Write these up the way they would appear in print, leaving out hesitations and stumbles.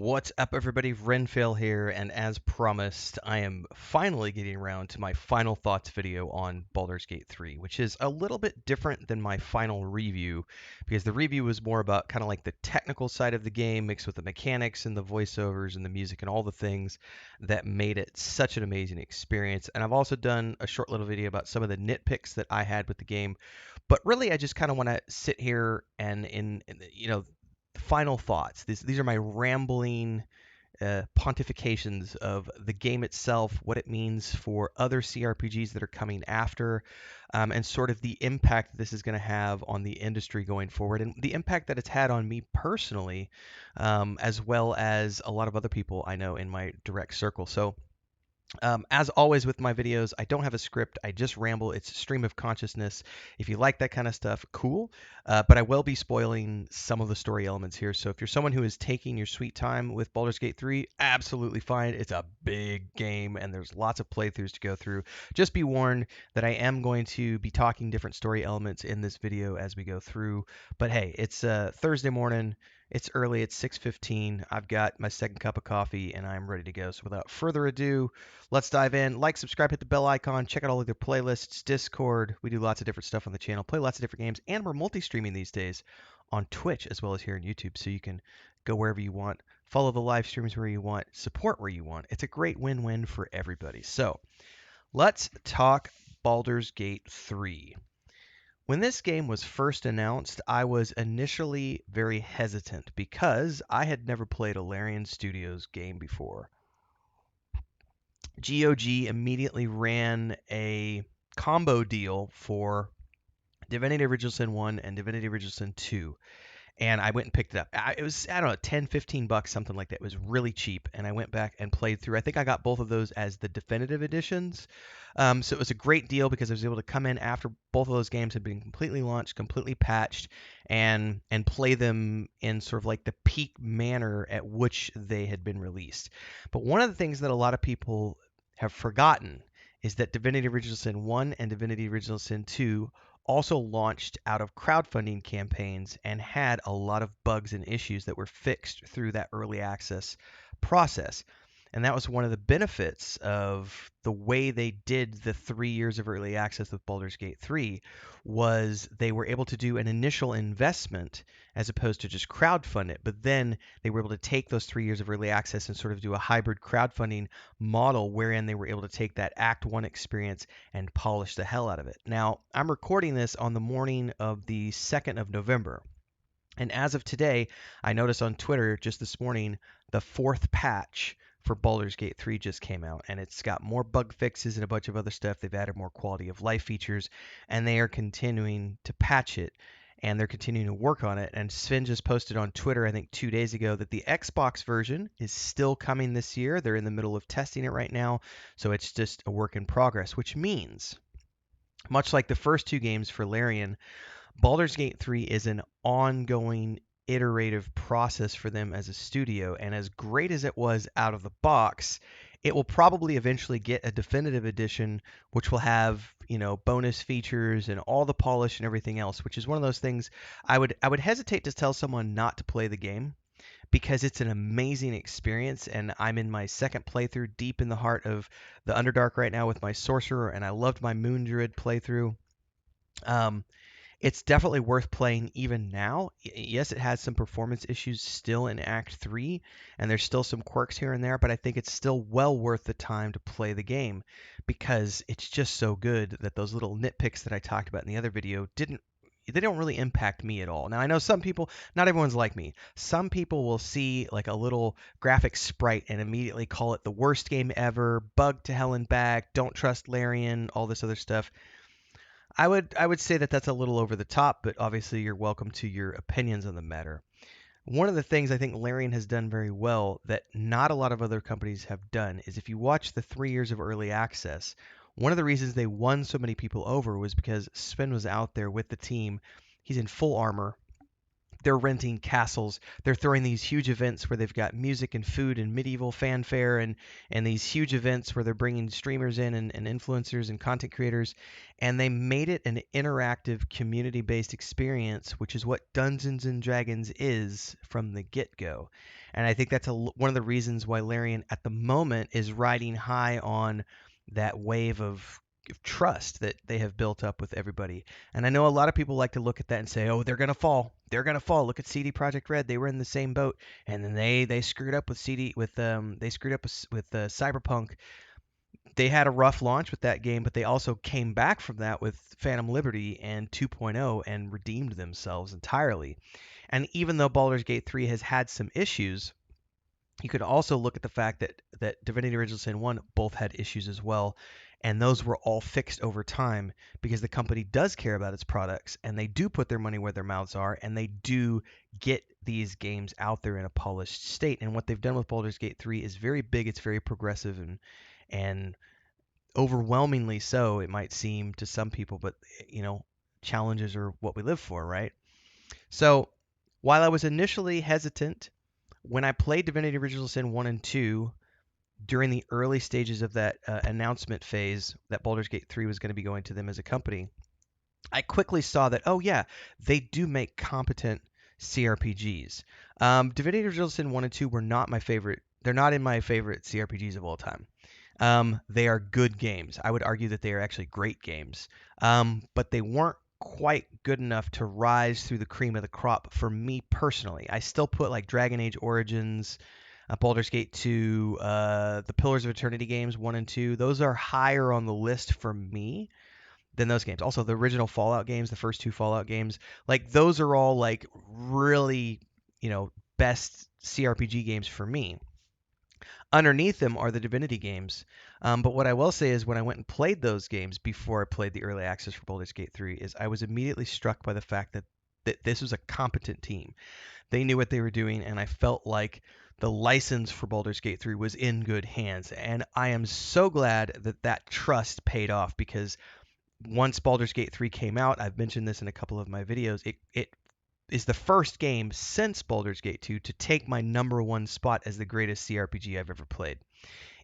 What's up, everybody? Renfail here, and as promised, I am finally getting around to my final thoughts video on Baldur's Gate 3, which is a little bit different than my final review, because the review was more about kind of like the technical side of the game mixed with the mechanics and the voiceovers and the music and all the things that made it such an amazing experience. And I've also done a short little video about some of the nitpicks that I had with the game, but really I just kind of want to sit here and final thoughts. These are my rambling pontifications of the game itself, what it means for other CRPGs that are coming after, and sort of the impact this is going to have on the industry going forward, and the impact that it's had on me personally, as well as a lot of other people I know in my direct circle. So as always with my videos, I don't have a script. I just ramble. It's stream of consciousness. If you like that kind of stuff, cool. But I will be spoiling some of the story elements here. So if you're someone who is taking your sweet time with Baldur's Gate 3, absolutely fine. It's a big game and there's lots of playthroughs to go through. Just be warned that I am going to be talking different story elements in this video as we go through. But hey, it's Thursday morning. It's early. It's 6:15. I've got my second cup of coffee and I'm ready to go. So without further ado, let's dive in. Like, subscribe, hit the bell icon, check out all of their playlists, Discord. We do lots of different stuff on the channel, play lots of different games, and we're multi-streaming these days on Twitch as well as here on YouTube. So you can go wherever you want, follow the live streams where you want, support where you want. It's a great win-win for everybody. So let's talk Baldur's Gate 3. When this game was first announced, I was initially very hesitant because I had never played a Larian Studios game before. GOG immediately ran a combo deal for Divinity Original Sin 1 and Divinity Original Sin 2. And I went and picked it up. It was, I don't know, 10, 15 bucks, something like that. It was really cheap. And I went back and played through. I think I got both of those as the definitive editions. So it was a great deal because I was able to come in after both of those games had been completely launched, completely patched, and play them in sort of like the peak manner at which they had been released. But one of the things that a lot of people have forgotten is that Divinity Original Sin 1 and Divinity Original Sin 2 also launched out of crowdfunding campaigns and had a lot of bugs and issues that were fixed through that early access process. And that was one of the benefits of the way they did the 3 years of early access with Baldur's Gate 3 was they were able to do an initial investment as opposed to just crowdfund it. But then they were able to take those 3 years of early access and sort of do a hybrid crowdfunding model wherein they were able to take that Act 1 experience and polish the hell out of it. Now, I'm recording this on the morning of the 2nd of November. And as of today, I noticed on Twitter just this morning, the 4th patch for Baldur's Gate 3 just came out, and it's got more bug fixes and a bunch of other stuff. They've added more quality of life features, and they are continuing to patch it, and they're continuing to work on it. And Sven just posted on Twitter, I think 2 days ago, that the Xbox version is still coming this year. They're in the middle of testing it right now, so it's just a work in progress, which means, much like the first two games for Larian, Baldur's Gate 3 is an ongoing iterative process for them as a studio, and as great as it was out of the box, it will probably eventually get a definitive edition which will have, bonus features and all the polish and everything else, which is one of those things I would hesitate to tell someone not to play the game because it's an amazing experience, and I'm in my second playthrough deep in the heart of the Underdark right now with my sorcerer, and I loved my Moon Druid playthrough. Um, it's definitely worth playing even now. Yes, it has some performance issues still in Act 3, and there's still some quirks here and there, but I think it's still well worth the time to play the game because it's just so good that those little nitpicks that I talked about in the other video they don't really impact me at all. Now, I know some people, not everyone's like me. Some people will see like a little graphic sprite and immediately call it the worst game ever, bug to hell and back, don't trust Larian, all this other stuff. I would say that that's a little over the top, but obviously you're welcome to your opinions on the matter. One of the things I think Larian has done very well that not a lot of other companies have done is if you watch the 3 years of early access, one of the reasons they won so many people over was because Sven was out there with the team. He's in full armor, They're renting castles. They're throwing these huge events where they've got music and food and medieval fanfare and these huge events where they're bringing streamers in and influencers and content creators. And they made it an interactive community-based experience, which is what Dungeons and Dragons is from the get-go. And I think that's one of the reasons why Larian at the moment is riding high on that wave of trust that they have built up with everybody. And I know a lot of people like to look at that and say, "Oh, they're gonna fall. They're gonna fall. Look at CD Projekt Red. They were in the same boat, and then they screwed up with they screwed up with Cyberpunk. They had a rough launch with that game, but they also came back from that with Phantom Liberty and 2.0 and redeemed themselves entirely. And even though Baldur's Gate 3 has had some issues, you could also look at the fact that Divinity Original Sin 1 both had issues as well, and those were all fixed over time because the company does care about its products and they do put their money where their mouths are and they do get these games out there in a polished state. And what they've done with Baldur's Gate 3 is very big, it's very progressive and overwhelmingly so, it might seem to some people, but you know, challenges are what we live for, right? So, while I was initially hesitant when I played Divinity Original Sin 1 and 2 during the early stages of that announcement phase that Baldur's Gate 3 was going to be going to them as a company, I quickly saw that, oh, yeah, they do make competent CRPGs. Divinity Original Sin 1 and 2 were not my favorite. They're not in my favorite CRPGs of all time. They are good games. I would argue that they are actually great games. But they weren't quite good enough to rise through the cream of the crop for me personally. I still put like Dragon Age Origins, Baldur's Gate 2, the Pillars of Eternity games 1 and 2. Those are higher on the list for me than those games. Also, the original Fallout games, the first two Fallout games, like those are all like really, best CRPG games for me. Underneath them are the Divinity games. But what I will say is when I went and played those games before I played the early access for Baldur's Gate 3 is I was immediately struck by the fact that this was a competent team. They knew what they were doing, and I felt like the license for Baldur's Gate 3 was in good hands. And I am so glad that that trust paid off because once Baldur's Gate 3 came out, I've mentioned this in a couple of my videos, it is the first game since Baldur's Gate 2 to take my number one spot as the greatest CRPG I've ever played.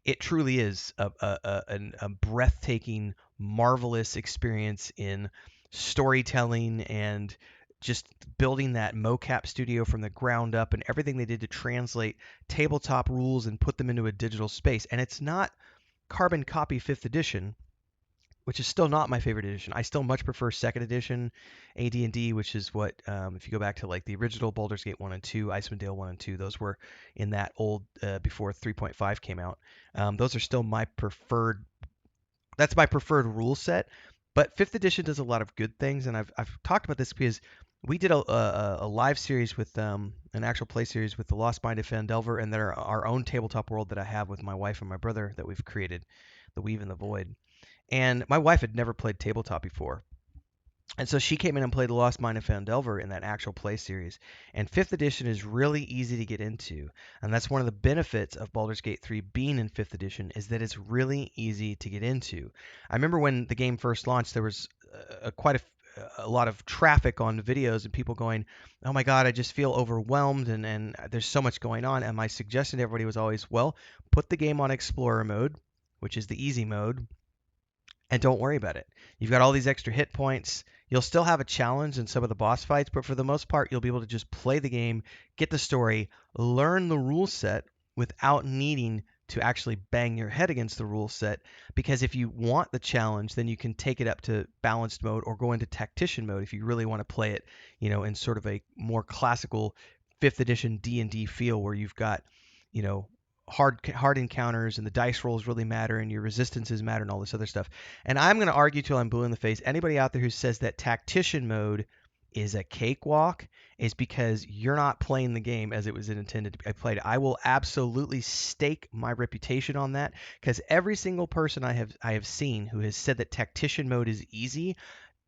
It truly is a breathtaking, marvelous experience in storytelling and just building that mocap studio from the ground up and everything they did to translate tabletop rules and put them into a digital space. And it's not carbon copy 5th edition, which is still not my favorite edition. I still much prefer second edition AD&D, which is what, if you go back to like the original Baldur's Gate 1 and 2, Icewind Dale 1 and 2, those were in that old, before 3.5 came out. Those are still my preferred, that's my preferred rule set. But 5th edition does a lot of good things, and I've talked about this because we did a live series with an actual play series with the Lost Mind of Fandelver and our own tabletop world that I have with my wife and my brother that we've created, The Weave and the Void. And my wife had never played tabletop before. And so she came in and played The Lost Mine of Fandelver in that actual play series. And 5th edition is really easy to get into. And that's one of the benefits of Baldur's Gate 3 being in 5th edition is that it's really easy to get into. I remember when the game first launched, there was quite a lot of traffic on videos and people going, oh my God, I just feel overwhelmed and there's so much going on. And my suggestion to everybody was always, well, put the game on Explorer mode, which is the easy mode, and don't worry about it. You've got all these extra hit points. You'll still have a challenge in some of the boss fights, but for the most part, you'll be able to just play the game, get the story, learn the rule set without needing to actually bang your head against the rule set. Because if you want the challenge, then you can take it up to balanced mode or go into tactician mode if you really want to play it, in sort of a more classical 5th edition D&D feel where you've got, hard encounters and the dice rolls really matter and your resistances matter and all this other stuff. And I'm going to argue till I'm blue in the face. Anybody out there who says that tactician mode is a cakewalk is because you're not playing the game as it was intended to be played. I will absolutely stake my reputation on that because every single person I have seen who has said that tactician mode is easy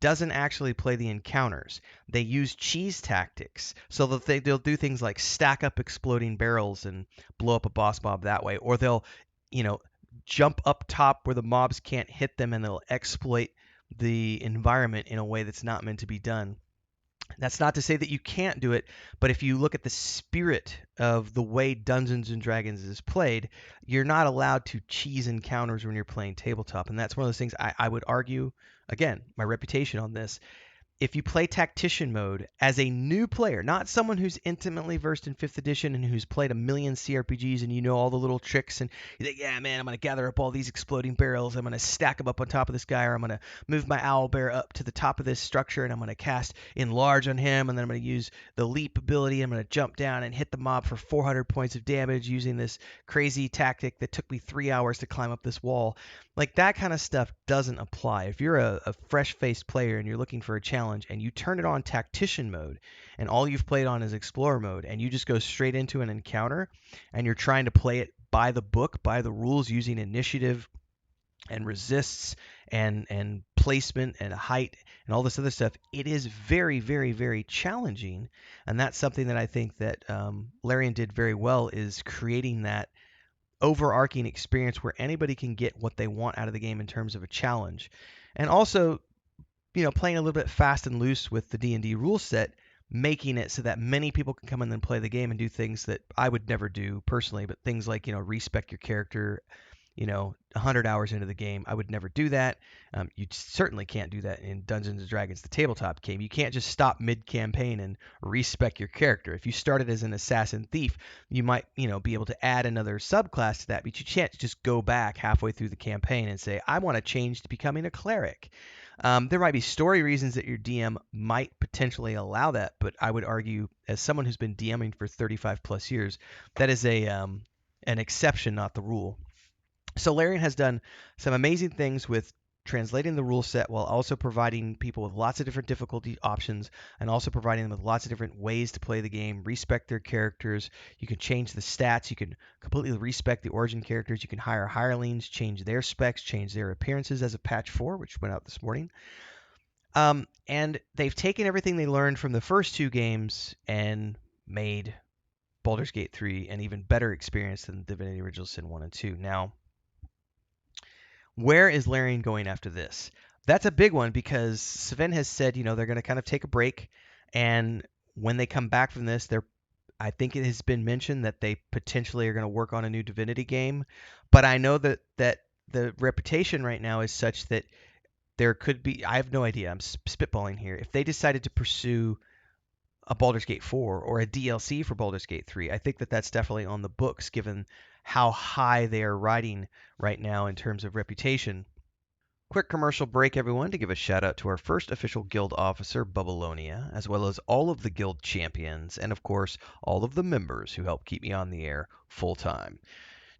doesn't actually play the encounters. They use cheese tactics. So they'll do things like stack up exploding barrels and blow up a boss mob that way. Or they'll, jump up top where the mobs can't hit them and they'll exploit the environment in a way that's not meant to be done. That's not to say that you can't do it, but if you look at the spirit of the way Dungeons and Dragons is played, you're not allowed to cheese encounters when you're playing tabletop. And that's one of those things I would argue, again, my reputation on this, if you play tactician mode as a new player, not someone who's intimately versed in 5th edition and who's played a million CRPGs and you know all the little tricks and you think, yeah, man, I'm going to gather up all these exploding barrels. I'm going to stack them up on top of this guy, or I'm going to move my owl bear up to the top of this structure and I'm going to cast enlarge on him, and then I'm going to use the leap ability. I'm going to jump down and hit the mob for 400 points of damage using this crazy tactic that took me 3 hours to climb up this wall. Like, that kind of stuff doesn't apply. If you're a fresh-faced player and you're looking for a challenge and you turn it on tactician mode and all you've played on is explorer mode and you just go straight into an encounter and you're trying to play it by the book, by the rules, using initiative and resists and placement and height and all this other stuff, it is very, very, very challenging. And that's something that I think that Larian did very well, is creating that overarching experience where anybody can get what they want out of the game in terms of a challenge. And also, playing a little bit fast and loose with the D&D rule set, making it so that many people can come in and play the game and do things that I would never do personally, but things like, respec your character, 100 hours into the game. I would never do that. You certainly can't do that in Dungeons & Dragons, the tabletop game. You can't just stop mid-campaign and respec your character. If you started as an assassin thief, you might, be able to add another subclass to that, but you can't just go back halfway through the campaign and say, I want to change to becoming a cleric. There might be story reasons that your DM might potentially allow that, but I would argue, as someone who's been DMing for 35 plus years, that is an exception, not the rule. So Larian has done some amazing things with translating the rule set while also providing people with lots of different difficulty options and also providing them with lots of different ways to play the game, respec their characters. You can change the stats. You can completely respec the origin characters. You can hire hirelings, change their specs, change their appearances as of patch 4, which went out this morning. And they've taken everything they learned from the first 2 games and made Baldur's Gate 3 an even better experience than Divinity Original Sin 1 and 2. Now, where is Larian going after this? That's a big one, because Sven has said, they're going to kind of take a break, and when they come back from this, I think it has been mentioned that they potentially are going to work on a new Divinity game. But I know that the reputation right now is such that there could be, I have no idea, I'm spitballing here, if they decided to pursue a Baldur's Gate 4 or a DLC for Baldur's Gate 3, I think that that's definitely on the books, given how high they are riding right now in terms of reputation. Quick commercial break, everyone, to give a shout out to our first official guild officer, Bubbalonia, as well as all of the guild champions, and of course, all of the members who help keep me on the air full time.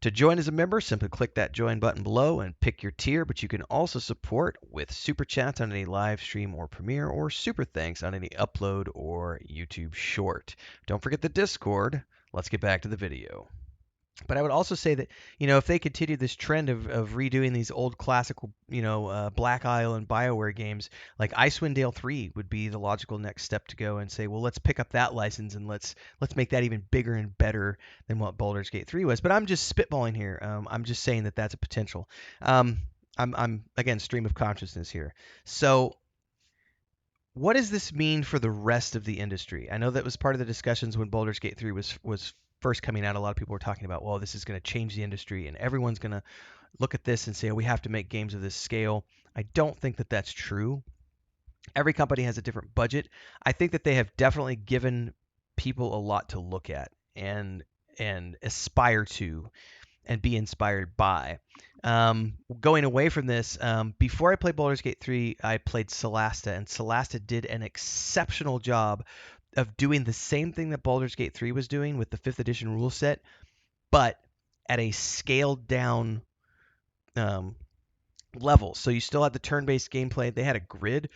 To join as a member, simply click that join button below and pick your tier, but you can also support with SuperChats on any live stream or premiere, or SuperThanks on any upload or YouTube short. Don't forget the Discord. Let's get back to the video. But I would also say that, if they continue this trend of redoing these old classical, Black Isle and BioWare games, like Icewind Dale 3 would be the logical next step to go and say, well, let's pick up that license and let's make that even bigger and better than what Baldur's Gate 3 was. But I'm just spitballing here. I'm just saying that that's a potential. I'm again, stream of consciousness here. So what does this mean for the rest of the industry? I know that was part of the discussions when Baldur's Gate 3 was first coming out. A lot of people were talking about, well, this is going to change the industry, and everyone's going to look at this and say, oh, we have to make games of this scale. I don't think that that's true. Every company has a different budget. I think that they have definitely given people a lot to look at and aspire to and be inspired by. Going away from this, before I played Baldur's Gate 3, I played Solasta, and Solasta did an exceptional job of doing the same thing that Baldur's Gate 3 was doing with the 5th edition rule set, but at a scaled down level. So you still had the turn-based gameplay. They had a grid,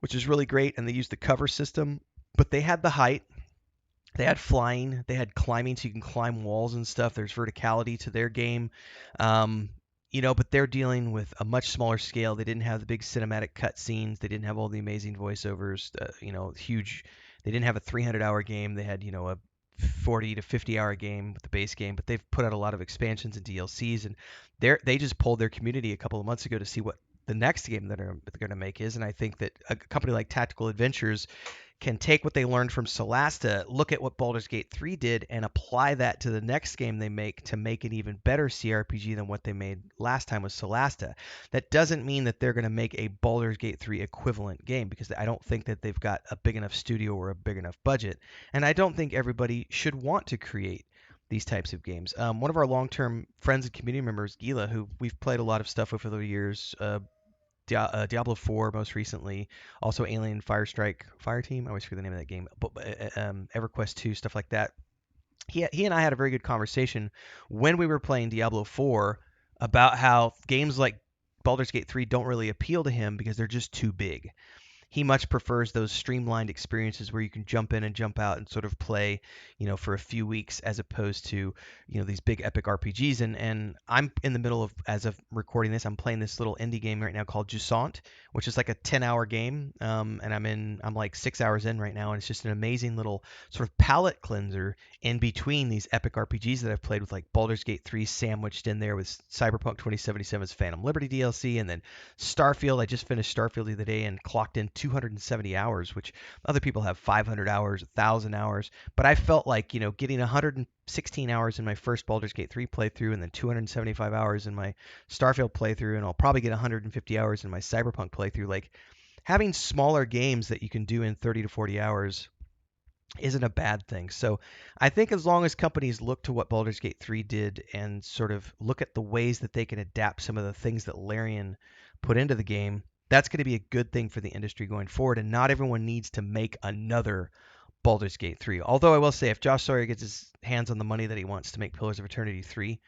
which is really great, and they used the cover system, but they had the height. They had flying, they had climbing, so you can climb walls and stuff. There's verticality to their game, but they're dealing with a much smaller scale. They didn't have the big cinematic cutscenes. They didn't have all the amazing voiceovers. Huge. They didn't have a 300-hour game. They had, a 40 to 50-hour game with the base game. But they've put out a lot of expansions and DLCs, and they just polled their community a couple of months ago to see what the next game that they're going to make is. And I think that a company like Tactical Adventures can take what they learned from Solasta, look at what Baldur's Gate 3 did, and apply that to the next game they make to make an even better CRPG than what they made last time with Solasta. That doesn't mean that they're going to make a Baldur's Gate 3 equivalent game, because I don't think that they've got a big enough studio or a big enough budget. And I don't think everybody should want to create these types of games. One of our long-term friends and community members, Gila, who we've played a lot of stuff with over the years, Diablo 4 most recently, also Alien Firestrike Fireteam. I always forget the name of that game. But EverQuest 2, stuff like that. He and I had a very good conversation when we were playing Diablo 4 about how games like Baldur's Gate 3 don't really appeal to him because they're just too big. He much prefers those streamlined experiences where you can jump in and jump out and sort of play, for a few weeks, as opposed to, these big epic RPGs. And I'm in the middle of, as of recording this, I'm playing this little indie game right now called Jusant, which is like a 10-hour game. And I'm like 6 hours in right now, and it's just an amazing little sort of palate cleanser in between these epic RPGs that I've played, with like Baldur's Gate 3 sandwiched in there with Cyberpunk 2077's Phantom Liberty DLC, and then Starfield. I just finished Starfield the other day and clocked in 270 hours, which other people have 500 hours, 1,000 hours. But I felt like, getting 116 hours in my first Baldur's Gate 3 playthrough, and then 275 hours in my Starfield playthrough, and I'll probably get 150 hours in my Cyberpunk playthrough. Like, having smaller games that you can do in 30 to 40 hours isn't a bad thing. So I think as long as companies look to what Baldur's Gate 3 did and sort of look at the ways that they can adapt some of the things that Larian put into the game, that's going to be a good thing for the industry going forward. And not everyone needs to make another Baldur's Gate 3. Although I will say, if Josh Sawyer gets his hands on the money that he wants to make Pillars of Eternity 3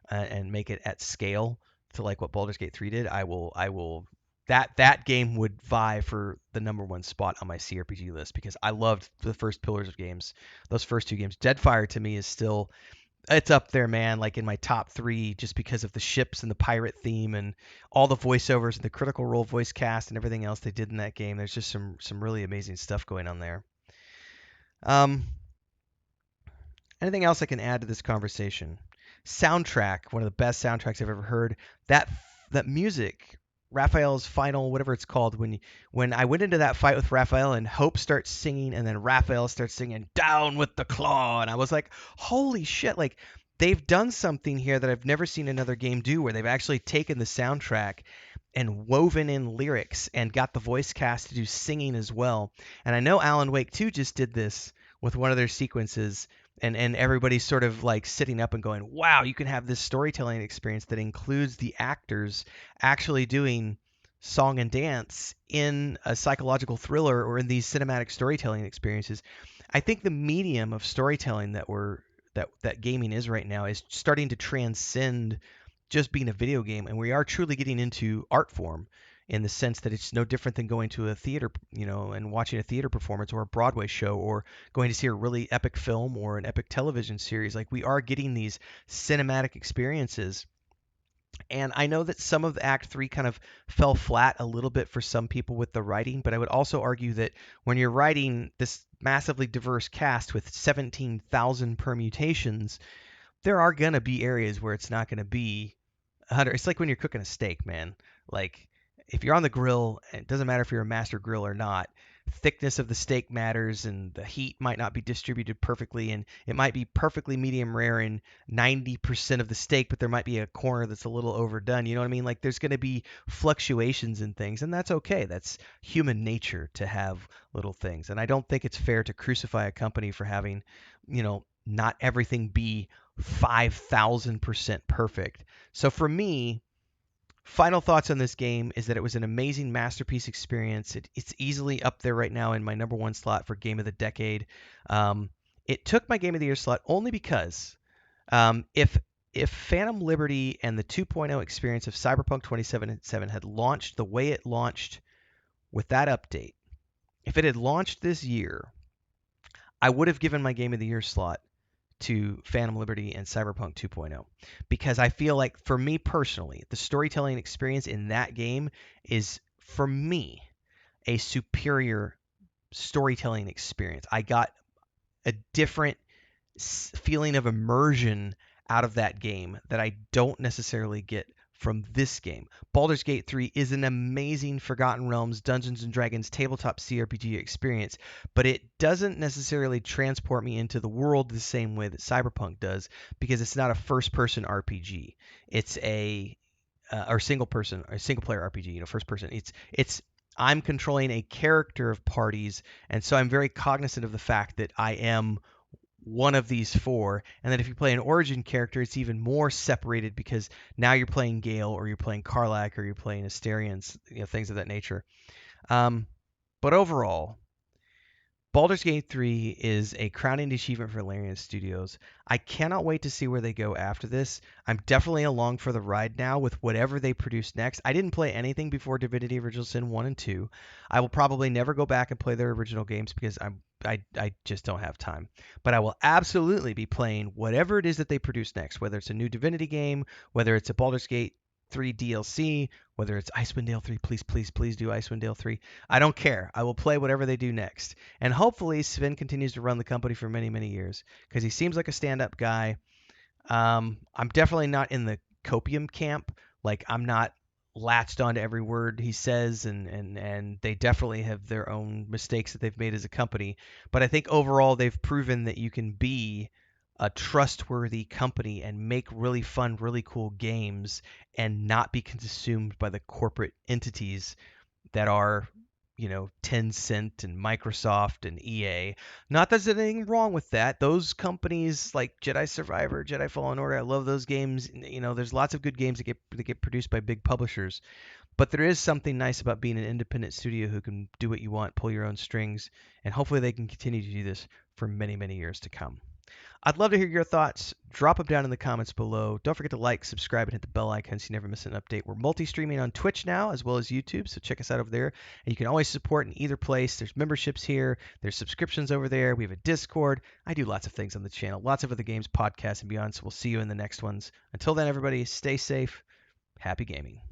and make it at scale to like what Baldur's Gate 3 did, I will that game would vie for the number one spot on my CRPG list, because I loved the first Pillars of games. Those first two games. Deadfire to me is still, it's up there, man, like in my top 3, just because of the ships and the pirate theme and all the voiceovers and the Critical Role voice cast and everything else they did in that game. There's just some really amazing stuff going on there. Anything else I can add to this conversation? Soundtrack, one of the best soundtracks I've ever heard. That music, Raphael's final, whatever it's called, when I went into that fight with Raphael and Hope starts singing, and then Raphael starts singing "Down with the Claw," and I was like, holy shit, like, they've done something here that I've never seen another game do, where they've actually taken the soundtrack and woven in lyrics and got the voice cast to do singing as well. And I know Alan Wake 2 just did this with one of their sequences, and everybody's sort of like sitting up and going, wow, you can have this storytelling experience that includes the actors actually doing song and dance in a psychological thriller or in these cinematic storytelling experiences. I think the medium of storytelling that gaming is right now is starting to transcend just being a video game, and we are truly getting into art form, in the sense that it's no different than going to a theater, and watching a theater performance or a Broadway show, or going to see a really epic film or an epic television series. Like, we are getting these cinematic experiences. And I know that some of the Act 3 kind of fell flat a little bit for some people with the writing, but I would also argue that when you're writing this massively diverse cast with 17,000 permutations, there are going to be areas where it's not going to be 100. It's like when you're cooking a steak, man. Like, if you're on the grill, it doesn't matter if you're a master grill or not, thickness of the steak matters, and the heat might not be distributed perfectly, and it might be perfectly medium rare in 90% of the steak, but there might be a corner that's a little overdone. You know what I mean? Like, there's going to be fluctuations in things, and that's okay. That's human nature to have little things. And I don't think it's fair to crucify a company for having, not everything be 5,000% perfect. So for me, final thoughts on this game is that it was an amazing masterpiece experience. It's easily up there right now in my number one slot for game of the decade. It took my game of the year slot only because if Phantom Liberty and the 2.0 experience of Cyberpunk 2077 had launched the way it launched with that update, if it had launched this year, I would have given my game of the year slot to Phantom Liberty and Cyberpunk 2.0, because I feel like, for me personally, the storytelling experience in that game is, for me, a superior storytelling experience. I got a different feeling of immersion out of that game that I don't necessarily get from this game. Baldur's Gate 3 is an amazing Forgotten Realms Dungeons and Dragons tabletop CRPG experience, but it doesn't necessarily transport me into the world the same way that Cyberpunk does, because it's not a first-person RPG. It's a or single person or single player RPG, first person. It's I'm controlling a character of parties, and so I'm very cognizant of the fact that I am one of these four, and that if you play an origin character, it's even more separated because now you're playing Gale, or you're playing Karlach, or you're playing Asterians, things of that nature. Um, but overall, Baldur's Gate 3 is a crowning achievement for Larian Studios. I cannot wait to see where they go after this. I'm definitely along for the ride now with whatever they produce next. I didn't play anything before Divinity Original Sin 1 and 2. I will probably never go back and play their original games because I just don't have time. But I will absolutely be playing whatever it is that they produce next, whether it's a new Divinity game, whether it's a Baldur's Gate 3 DLC, whether it's Icewind Dale 3, please do Icewind Dale 3. I don't care. I will play whatever they do next. And hopefully Sven continues to run the company for many, many years because he seems like a stand-up guy. I'm definitely not in the copium camp. Like, I'm not latched onto every word he says, and they definitely have their own mistakes that they've made as a company. But I think overall they've proven that you can be a trustworthy company and make really fun, really cool games and not be consumed by the corporate entities that are, Tencent and Microsoft and EA. Not that there's anything wrong with that. Those companies like Jedi Survivor, Jedi Fallen Order, I love those games. There's lots of good games that get produced by big publishers. But there is something nice about being an independent studio who can do what you want, pull your own strings, and hopefully they can continue to do this for many, many years to come. I'd love to hear your thoughts. Drop them down in the comments below. Don't forget to like, subscribe, and hit the bell icon so you never miss an update. We're multi-streaming on Twitch now as well as YouTube, so check us out over there. And you can always support in either place. There's memberships here. There's subscriptions over there. We have a Discord. I do lots of things on the channel, lots of other games, podcasts, and beyond. So we'll see you in the next ones. Until then, everybody, stay safe. Happy gaming.